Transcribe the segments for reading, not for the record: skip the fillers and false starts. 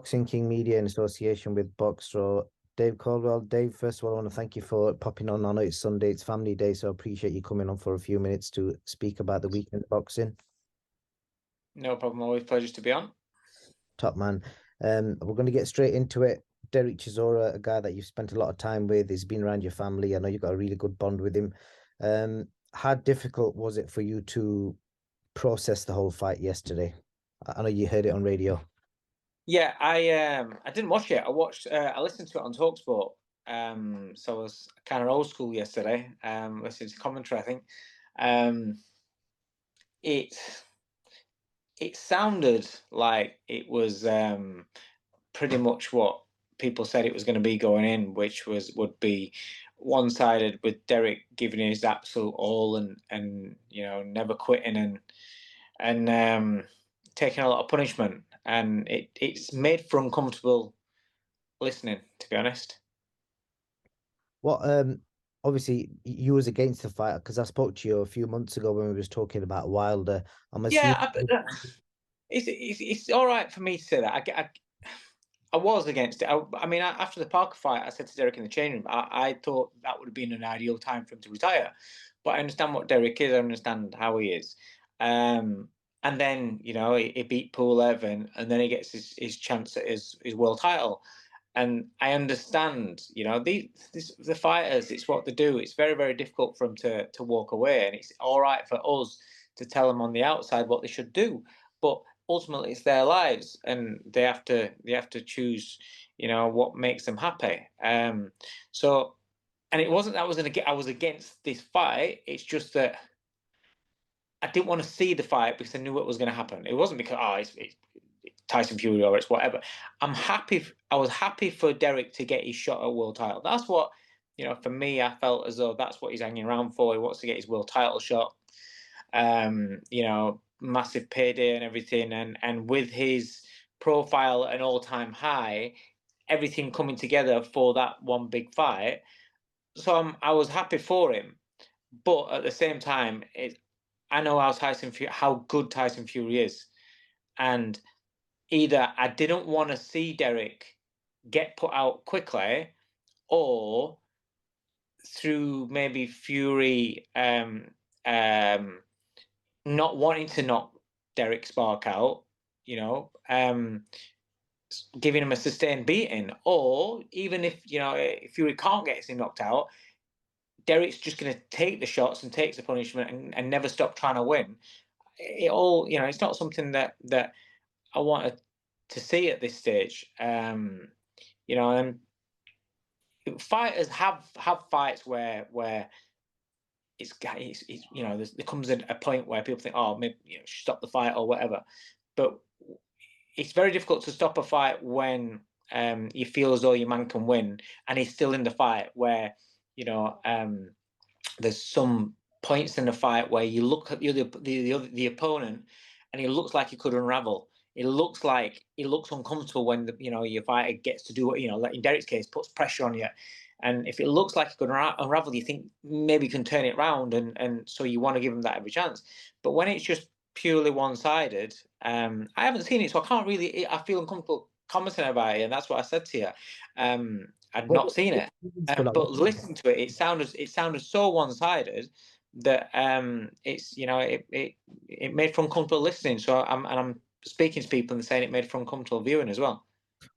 Boxing King Media in association with Boxro. Dave Coldwell. Dave, first of all, I want to thank you for popping on. I know it's Sunday, it's family day, so I appreciate you coming on for a few minutes to speak about the weekend boxing. No problem. Always pleasure to be on. Top man. We're going to get straight into it. Derek Chisora, a guy that you've spent a lot of time with, he's been around your family. I know you've got a really good bond with him. How difficult was it for you to process the whole fight yesterday? I know you heard it on radio. Yeah, I didn't watch it. I listened to it on Talksport. So I was kind of old school yesterday. Listening to commentary, I think. Um, it it sounded like it was pretty much what people said it was going to be going in, which would be one-sided with Derek giving his absolute all and never quitting and taking a lot of punishment, and it's made for uncomfortable listening, to be honest. What obviously you was against the fight because I spoke to you a few months ago when we was talking about Wilder. I'm assuming Yeah, it's all right for me to say that. I was against it. I mean, after the Parker fight, I said to Derek in the changing room, I thought that would have been an ideal time for him to retire. But I understand what Derek is. I understand how he is. Um, and then he beat Pulev, and then he gets his chance at his world title. And I understand, the fighters. It's what they do. It's very, very difficult for them to walk away, and it's all right for us to tell them on the outside what they should do. But ultimately, it's their lives, and they have to choose, what makes them happy. So, and it wasn't that I was against this fight. It's just that I didn't want to see the fight because I knew what was going to happen. It wasn't because it's Tyson Fury or it's whatever. I was happy for Derek to get his shot at world title. That's what, for me, I felt as though that's what he's hanging around for. He wants to get his world title shot. Massive payday and everything, and with his profile at an all-time high, everything coming together for that one big fight. So I was happy for him, but at the same time, I know how good Tyson Fury is, and either I didn't want to see Derek get put out quickly, or through maybe Fury not wanting to knock Derek Spark out, giving him a sustained beating, or even if Fury can't get him knocked out, Derek's just going to take the shots and takes the punishment and never stop trying to win. It all, it's not something that I wanted to see at this stage. And fighters have fights where there comes a point where people think, oh, maybe stop the fight or whatever, but it's very difficult to stop a fight when you feel as though your man can win and he's still in the fight. Where there's some points in the fight where you look at the opponent and he looks like he could unravel. It looks uncomfortable when your fighter gets to do what like in Derek's case, puts pressure on you. And if it looks like it could unravel, you think maybe you can turn it round, and so you want to give him that every chance. But when it's just purely one-sided, I haven't seen it, so I can't really. I feel uncomfortable commenting about it, and that's what I said to you. I'd What not was seen the it, reasons for not but watching it? listening to it, it sounded so one-sided that it made for uncomfortable listening. So I'm speaking to people and saying it made for uncomfortable viewing as well.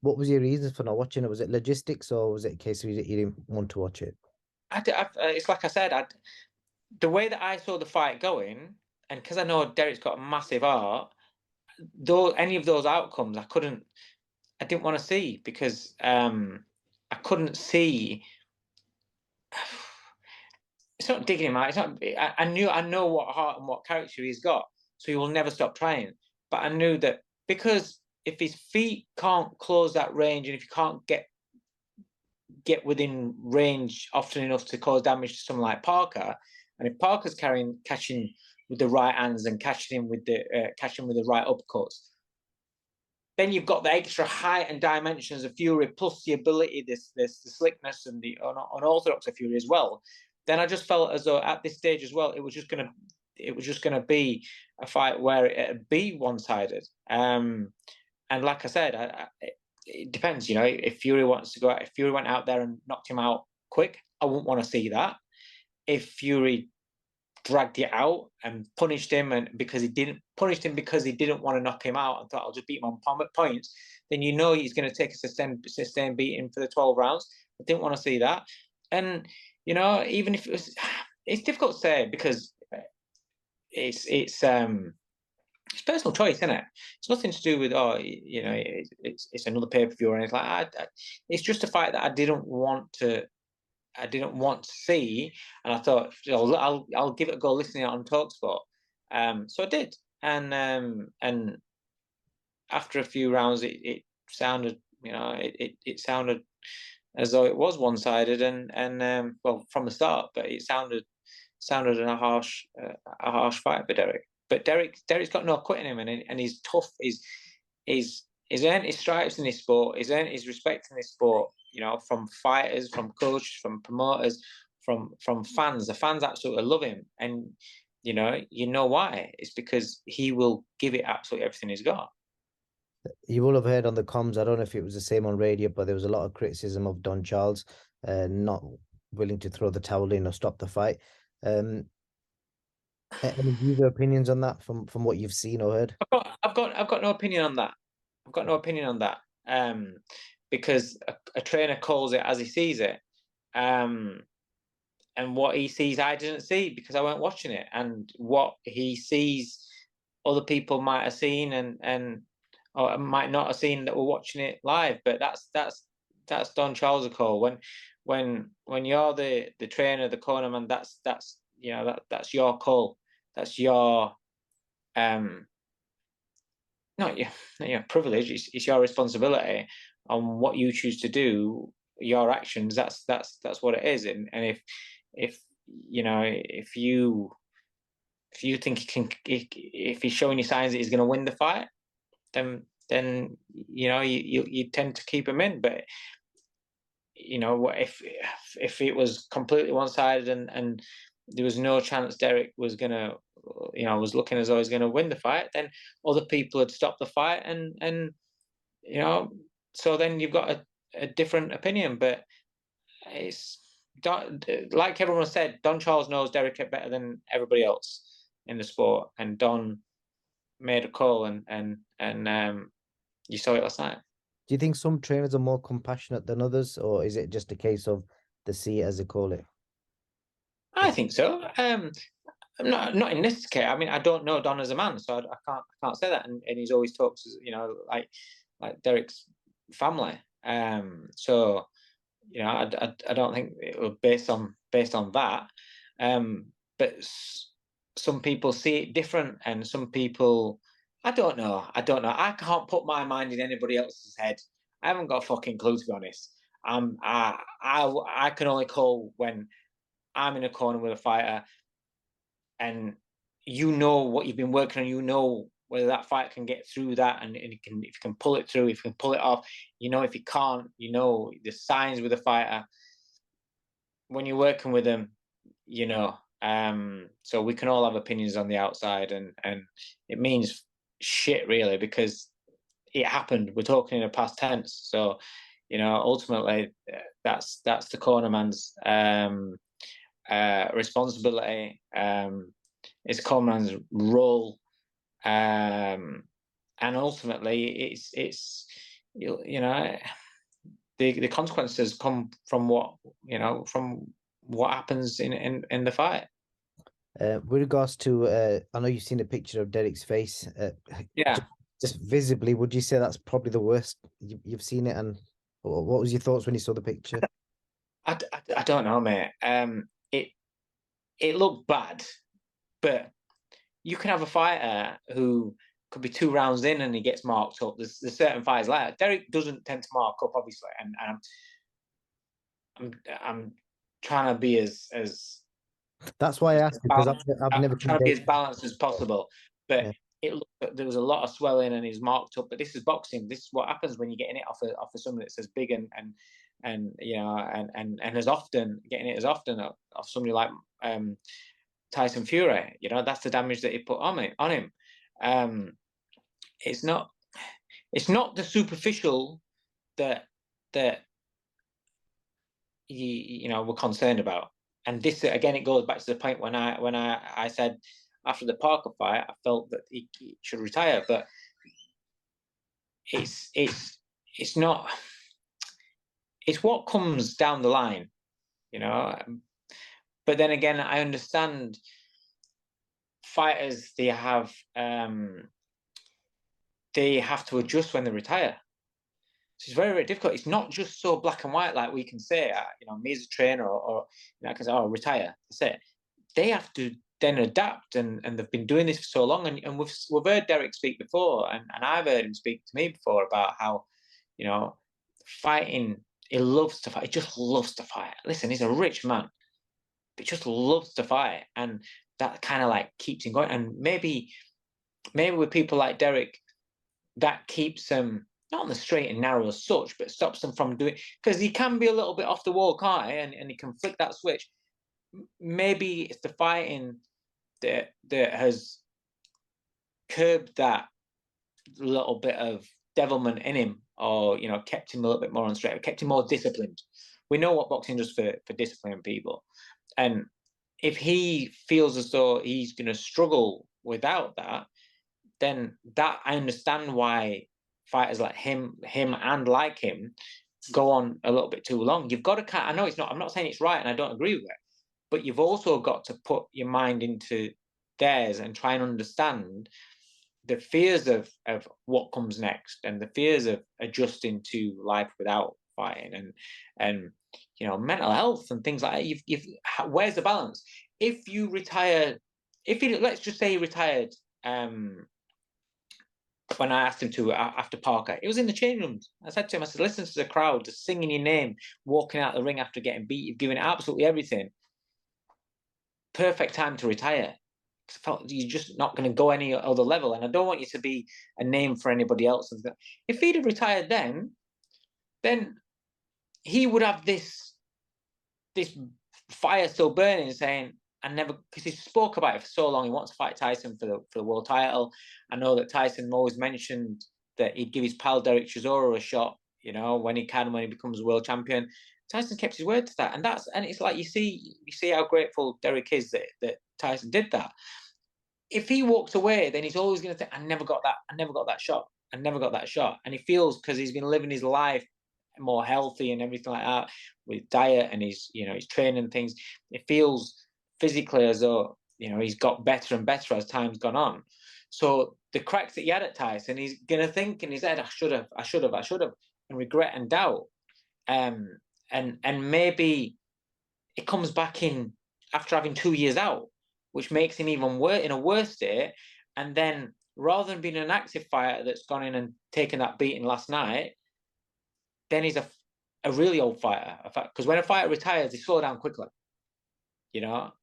What was your reasons for not watching it? Was it logistics or was it a case of you didn't want to watch it? It's like I said, the way that I saw the fight going, and because I know Derek's got a massive art, though any of those outcomes I didn't want to see, because I couldn't see. It's not digging him out. It's not. I know what heart and what character he's got, so he will never stop trying. But I knew that, because if his feet can't close that range, and if you can't get within range often enough to cause damage to someone like Parker, and if Parker's catching with the right hands and catching with the right uppercuts, then you've got the extra height and dimensions of Fury, plus the ability, the slickness and the unorthodox of Fury as well. Then I just felt as though at this stage as well, it was just gonna be a fight where it'd be one-sided. And like I said, it depends, you know. If Fury wants to go out, if Fury went out there and knocked him out quick, I wouldn't want to see that. If Fury dragged it out and punished him, and because he didn't want to knock him out and thought I'll just beat him on points, then you know he's going to take a sustained beating for the 12 rounds. I didn't want to see that. And you know, even if it was, it's difficult to say because it's personal choice, isn't it? It's nothing to do with you know, it's another pay-per-view or anything like that. It's just a fight that I didn't want to see, and I thought, you know, I'll give it a go listening on Talksport. So I did, and after a few rounds, it sounded, you know, it sounded as though it was one-sided, and well, from the start, but it sounded in a harsh fight for Derek. But Derek's got no quit in him, and he's tough. He's earned his stripes in this sport. He's earned his respect in this sport. You know, from fighters, from coaches, from promoters, from fans. The fans absolutely love him, and you know why? It's because he will give it absolutely everything he's got. You will have heard on the comms, I don't know if it was the same on radio, but there was a lot of criticism of Don Charles not willing to throw the towel in or stop the fight. Any views or opinions on that from what you've seen or heard? I've got no opinion on that. I've got no opinion on that. Because a trainer calls it as he sees it. And what he sees, I didn't see because I weren't watching it. And what he sees, other people might have seen and or might not have seen that were watching it live. But that's Don Charles' call. When you're the trainer, the cornerman, that's you know, that's your call. That's your not your privilege. It's your responsibility on what you choose to do. Your actions. That's what it is. And if you know, if you think he can, if he's showing you signs that he's going to win the fight, then you know, you tend to keep him in. But you know, if it was completely one-sided and there was no chance Derek was gonna, you know, was looking as though he's gonna win the fight, then other people had stopped the fight, and you know, so then you've got a different opinion. But it's like everyone said, Don Charles knows Derek better than everybody else in the sport, and Don made a call, and you saw it last night. Do you think some trainers are more compassionate than others, or is it just a case of the see it as they call it? I think so. Not in this case. I mean, I don't know Don as a man, so I can't say that. And he's always talks, you know, like Derek's family. So you know, I don't think it was based on that. But some people see it different, and some people, I don't know. I can't put my mind in anybody else's head. I haven't got a fucking clue, to be honest. I can only call when I'm in a corner with a fighter, and you know what you've been working on. You know whether that fight can get through that, and if you can pull it through, if you can pull it off. You know, if you can't, you know the signs with a fighter when you're working with them. You know, so we can all have opinions on the outside, and it means shit really because it happened. We're talking in the past tense, so you know, ultimately that's the cornerman's responsibility. It's cornerman's role, and ultimately it's you know, the consequences come from what, you know, from what happens in the fight. With regards to, I know you've seen a picture of Derek's face. Yeah. Just visibly, would you say that's probably the worst you've seen it? And what was your thoughts when you saw the picture? I don't know, mate. It looked bad, but you can have a fighter who could be 2 rounds in and he gets marked up. There's certain fighters like that. Derek doesn't tend to mark up, obviously, and I'm trying to be as That's why I asked, because I've never I'm seen trying to be as Derek. balanced as possible. But Yeah. there was a lot of swelling and he's marked up. But this is boxing. This is what happens when you're getting it off of somebody that's as big and you know, and as often getting it as often off somebody like Tyson Fury. You know, that's the damage that he put on him. It's not the superficial that that we're concerned about. And this again, it goes back to the point when I said after the Parker fight, I felt that he should retire, but it's not. It's what comes down the line, you know. But then again, I understand fighters, they have to adjust when they retire. So it's very, very difficult. It's not just so black and white like we can say, me as a trainer, or I can say, oh, retire. That's it. They have to then adapt, and they've been doing this for so long. And we've heard Derek speak before, and I've heard him speak to me before about how, fighting. He loves to fight. He just loves to fight. Listen, he's a rich man, but just loves to fight, and that kind of like keeps him going. And maybe with people like Derek, that keeps him not on the straight and narrow as such, but stops them from doing, because he can be a little bit off the wall, can't he? And he can flick that switch. Maybe it's the fighting that has curbed that little bit of devilment in him, or kept him a little bit more on straight, kept him more disciplined. We know what boxing does for disciplining people, and if he feels as though he's going to struggle without that, then that I understand why fighters like him and like him go on a little bit too long. You've got to I know it's not. I'm not saying it's right, and I don't agree with it, but you've also got to put your mind into theirs and try and understand the fears of what comes next, and the fears of adjusting to life without fighting, and mental health and things like that. You've where's the balance? If you retire, let's just say he retired, when I asked him to after Parker, it was in the change rooms. I said to him, I said, listen to the crowd just singing your name, walking out the ring after getting beat. You've given absolutely everything. Perfect time to retire. I felt you're just not going to go any other level, and I don't want you to be a name for anybody else. If he'd have retired then he would have this fire still burning, saying, I never, because he spoke about it for so long. He wants to fight Tyson for the world title. I know that Tyson always mentioned that he'd give his pal Derek Chisora a shot, when he becomes a world champion. Tyson kept his word to that, and it's like you see how grateful Derek is that Tyson did that. If he walks away, then he's always going to think, I never got that shot. And he feels, because he's been living his life more healthy and everything like that, with diet and his training and things, it feels physically as though he's got better and better as time's gone on. So the cracks that he had at Tyson, he's gonna think in his head, I should have, and regret and doubt. And maybe it comes back in after having 2 years out, which makes him even worse, in a worse state. And then rather than being an active fighter that's gone in and taken that beating last night, then he's a really old fighter. Because when a fighter retires, they slow down quickly,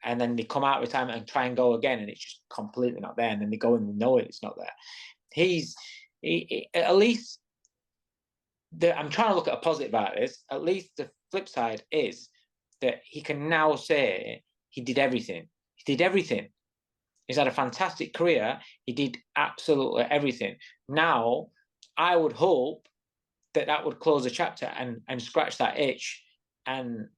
and then they come out of retirement and try and go again, and it's just completely not there. And then they go and know it's not there. At least I'm trying to look at a positive about this. At least the flip side is that he can now say he did everything. He's had a fantastic career. He did absolutely everything. Now, I would hope that would close a chapter and scratch that itch, and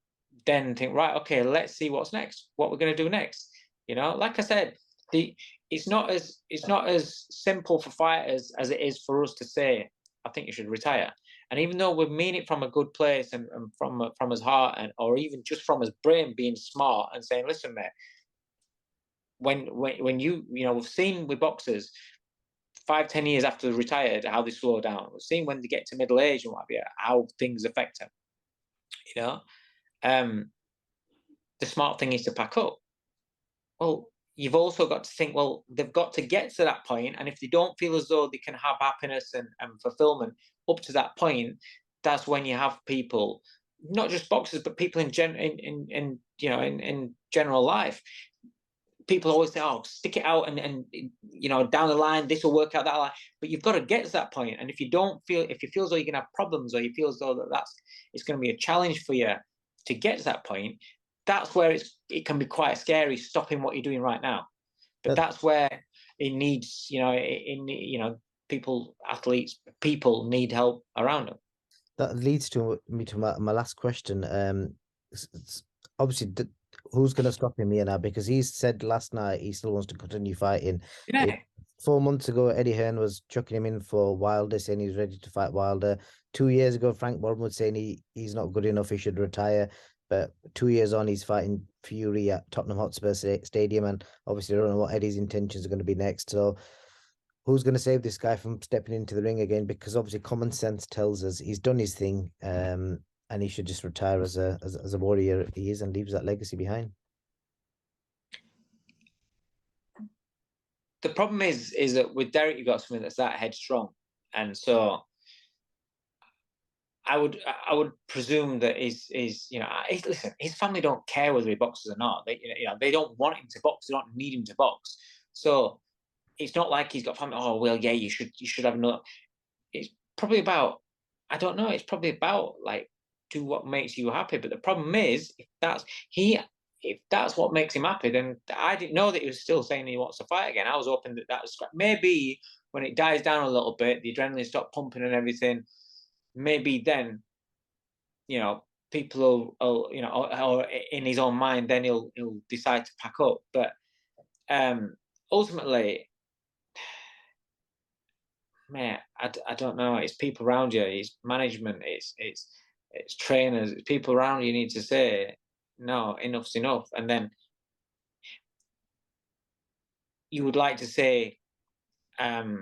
then think, right, okay, let's see what's next, what we're going to do next. Like I said, it's not as simple for fighters as it is for us to say, I think you should retire. And even though we mean it from a good place, and from his heart, or even just from his brain, being smart and saying, listen, mate, when you we've seen with boxers 5-10 years after they're retired how they slow down. We've seen when they get to middle age and what have you, how things affect them. The smart thing is to pack up. Well, you've also got to think, well, they've got to get to that point, and if they don't feel as though they can have happiness and fulfillment up to that point, that's when you have people, not just boxers, but people in general life. People always say, "Oh, stick it out, and down the line this will work out that line." But you've got to get to that point. And if you feel as though you're going to have problems, or you feel as though it's going to be a challenge for you to get to that point, that's where it can be quite scary, stopping what you're doing right now. But that's where it needs, people need help around them. that leads to me to my last question. Obviously, who's going to stop him here now? Because he said last night he still wants to continue fighting. Yeah. 4 months ago, Eddie Hearn was chucking him in for Wilder, saying he's ready to fight Wilder. 2 years ago, Frank Warren was saying he's not good enough, he should retire. But 2 years on, he's fighting Fury at Tottenham Hotspur Stadium, and obviously, I don't know what Eddie's intentions are going to be next. So, who's going to save this guy from stepping into the ring again? Because obviously, common sense tells us he's done his thing, and he should just retire as a warrior he is and leaves that legacy behind. The problem is that with Derek, you've got something that's that headstrong, and so I would presume that listen, his family don't care whether he boxes or not. They don't want him to box. They don't need him to box. So it's not like he's got family. Oh well, yeah, you should have another. It's probably about, I don't know. It's probably about like, do what makes you happy. But the problem is, if that's what makes him happy, then I didn't know that he was still saying he wants to fight again. I was hoping that was maybe when it dies down a little bit, the adrenaline stopped pumping and everything. Maybe then, people will or in his own mind, then he'll decide to pack up. But ultimately, man, I don't know. It's people around you, it's management, it's trainers, it's people around you need to say, no, enough's enough. And then you would like to say, that,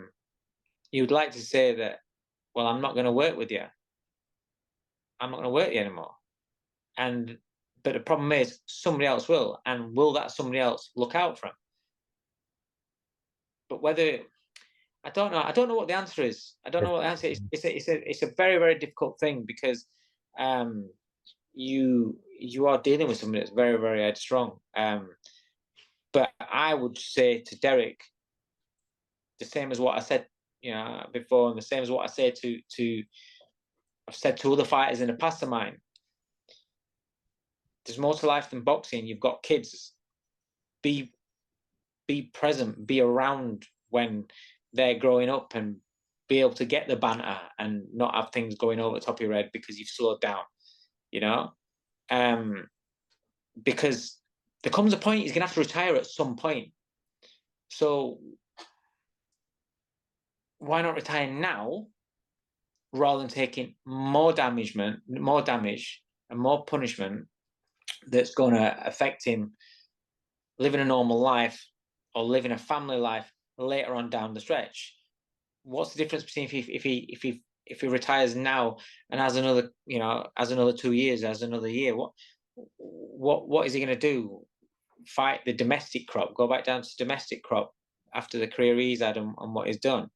well, I'm not going to work with you. I'm not going to work with you anymore. But the problem is somebody else will. And will that somebody else look out for him? But whether, I don't know. I don't know what the answer is. I don't know what the answer is. It's a very, very difficult thing because you are dealing with somebody that's very, very headstrong. But I would say to Derek, the same as what I said, before, and the same as what I say I've said to other fighters in the past of mine. There's more to life than boxing. You've got kids. Be present. Be around when they're growing up, and be able to get the banter and not have things going over the top of your head because you've slowed down. Because there comes a point he's going to have to retire at some point. So why not retire now rather than taking more damage and more punishment that's going to affect him living a normal life or living a family life later on down the stretch? What's the difference between if he retires now and has another 2 years, has another year? What is he going to do? Fight the domestic crop? Go back down to domestic crop after the career he's had and what he's done?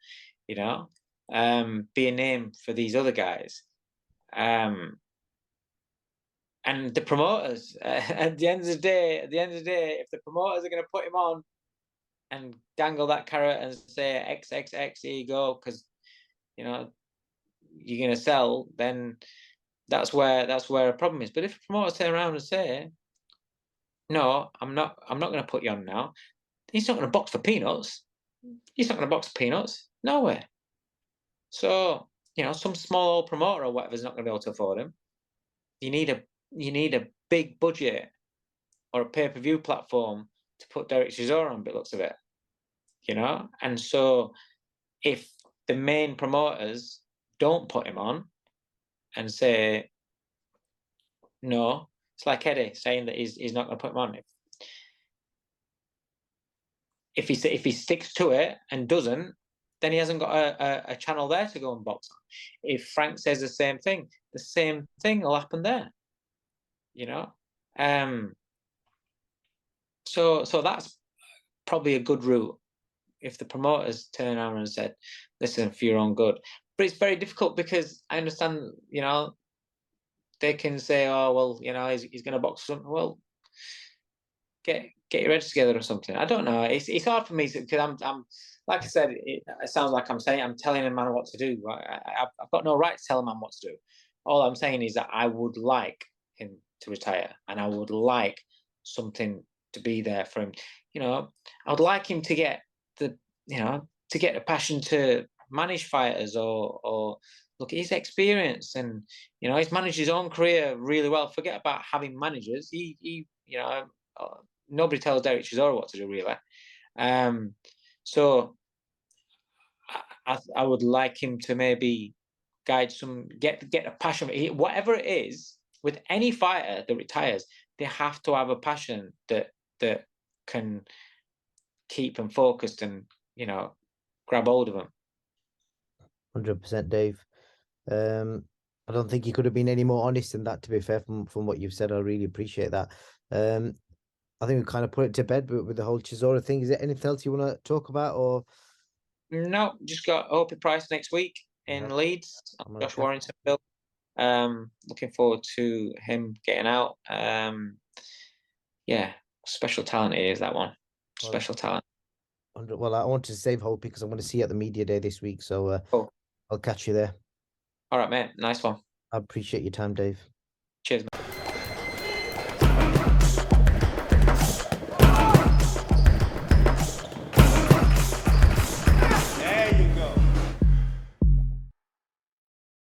Be a name for these other guys. And the promoters, at the end of the day, if the promoters are going to put him on and dangle that carrot and say XXX, here you go, because you're going to sell, then that's where a problem is. But if the promoters turn around and say, no, I'm not going to put you on now, he's not going to box for peanuts. He's not going to box for peanuts. Nowhere. So, some small old promoter or whatever is not going to be able to afford him. You need a big budget or a pay-per-view platform to put Derek Chisora on, by the looks of it. And so if the main promoters don't put him on and say no, it's like Eddie saying that he's not going to put him on. If he sticks to it and doesn't, then he hasn't got a channel there to go and box on. If Frank says the same thing will happen there. So that's probably a good route if the promoters turn around and said, listen, for your own good. But it's very difficult because I understand, they can say, oh, well, he's going to box something. Well, get your heads together or something. I don't know. It's hard for me because I'm like I said, it sounds like I'm telling a man what to do. I've got no right to tell a man what to do. All I'm saying is that I would like him to retire, and I would like something to be there for him. I would like him to get the passion to manage fighters or look at his experience, and he's managed his own career really well. Forget about having managers. He nobody tells Derek Chisora what to do, really. So I would like him to maybe guide get a passion, whatever it is. With any fighter that retires, they have to have a passion that can keep them focused and grab hold of them. 100%, Dave. I don't think you could have been any more honest than that, to be fair, from what you've said. I really appreciate that. I think we kind of put it to bed with the whole Chisora thing. Is there anything else you want to talk about, or? No, just got Opie Price next week Yeah, in Leeds. I'm Josh gonna Warrington, Bill. Looking forward to him getting out. Yeah, special talent it is, that one. well, Special talent. well, I want to save hope because I'm going to see you at the media day this week, so Cool. I'll catch you there. All right, mate. Nice one. I appreciate your time, Dave. Cheers, mate.